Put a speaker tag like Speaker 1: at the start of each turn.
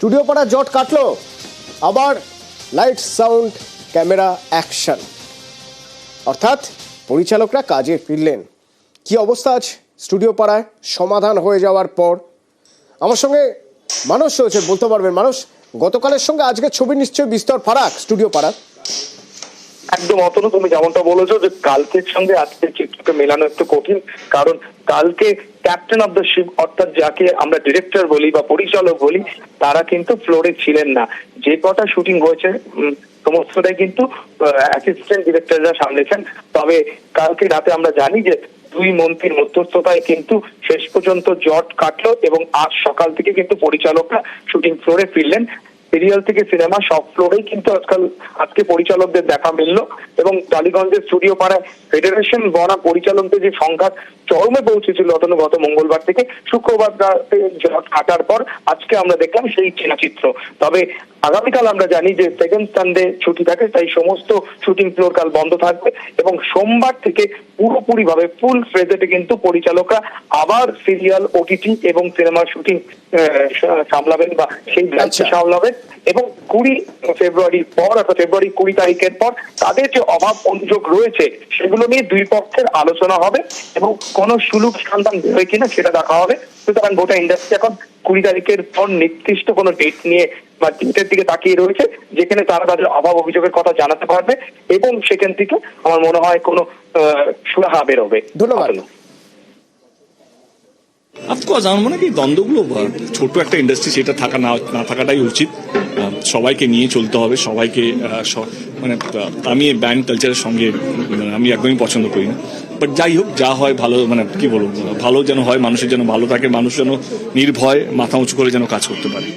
Speaker 1: Studio পাড়া জট কাটলো, আবার লাইট সাউন্ড ক্যামেরা অ্যাকশন, অর্থাৎ পরিচালকরা কাজে ফিরলেন। কি অবস্থা আজ স্টুডিও পাড়ায় সমাধান হয়ে যাওয়ার পর? আমার সঙ্গে মানুষ রয়েছে, বলতে পারবেন মানুষ, গতকালের সঙ্গে আজকের ছবি নিশ্চয়ই বিস্তর ফারাক স্টুডিও পাড়া।
Speaker 2: একদম অতনু, তুমি যেমনটা বলেছো যে কালকের সঙ্গে আজকের চিত্রকে মেলানো একটু কঠিন, কারণ কালকে ক্যাপ্টেন অফ দ্য শিপ অর্থাৎ যাকে আমরা ডিরেক্টর বলি বা পরিচালক বলি, তারা কিন্তু ফ্লোরে ছিলেন না। যে কটা শুটিং হয়েছে সমস্তটাই কিন্তু অ্যাসিস্ট্যান্ট ডিরেক্টররা সামলেছেন। তবে কালকে রাতে আমরা জানি যে দুই মন্ত্রীর মধ্যস্থতায় কিন্তু শেষ পর্যন্ত জট কাটলো এবং আজ সকাল থেকে কিন্তু পরিচালকরা শুটিং ফ্লোরে ফিরলেন। সিরিয়াল থেকে সিনেমা সব ফ্লোরেই কিন্তু আজকে পরিচালকদের দেখা মিললো এবং টালিগঞ্জের স্টুডিও পাড়ায় ফেডারেশন বনা পরিচালকদের যে সংখ্যা চরমে পৌঁছেছিল অতনু গত মঙ্গলবার থেকে শুক্রবার রাতে জট কাটার পর আজকে আমরা দেখলাম সেই চেনা চিত্র। তবে আগামীকাল আমরা জানি যে সেকেন্ড সানডে ছুটি থাকে, তাই সমস্ত শুটিং ফ্লোর কাল বন্ধ থাকবে এবং সোমবার থেকে পুরোপুরি ভাবে ফুল ফ্রেজেটে কিন্তু পরিচালকরা আবার সিরিয়াল, ওটিটি এবং সিনেমার শুটিং সামলাবেন বা সেই দায়িত্ব সামলাবেন। এবং 20 ফেব্রুয়ারির পর অর্থাৎ ফেব্রুয়ারি 20 তারিখের পর তাদের যে অভাব অভিযোগ রয়েছে সেগুলো নিয়ে দুই পক্ষের আলোচনা হবে এবং কোনো সুলুক সন্ধান বেরোয় কিনা সেটা দেখা হবে। সুতরাং গোটা ইন্ডাস্ট্রি এখন 20 তারিখের পর নির্দিষ্ট কোনো ডেট নিয়ে বা ডেটের দিকে তাকিয়ে রয়েছে, যেখানে তারা তাদের অভাব অভিযোগের কথা জানাতে পারবে এবং সেখান থেকে আমার মনে হয় কোনো সুরাহা বেরোবে।
Speaker 1: ধন্যবাদ।
Speaker 3: অফকোর্স আমার মনে হয় কি দ্বন্দ্বগুলো ছোট একটা ইন্ডাস্ট্রি, সেটা থাকা না থাকাটাই উচিত। সবাইকে নিয়ে চলতে হবে, সবাইকে মানে আমি ব্যান্ড কালচারের সঙ্গে আমি একদমই পছন্দ করি না। বাট যাই হোক, যা হয় ভালো, মানে কি বলবো, ভালো যেন হয়, মানুষের যেন ভালো থাকে, মানুষ যেন নির্ভয় মাথা উঁচু করে যেন কাজ করতে পারে।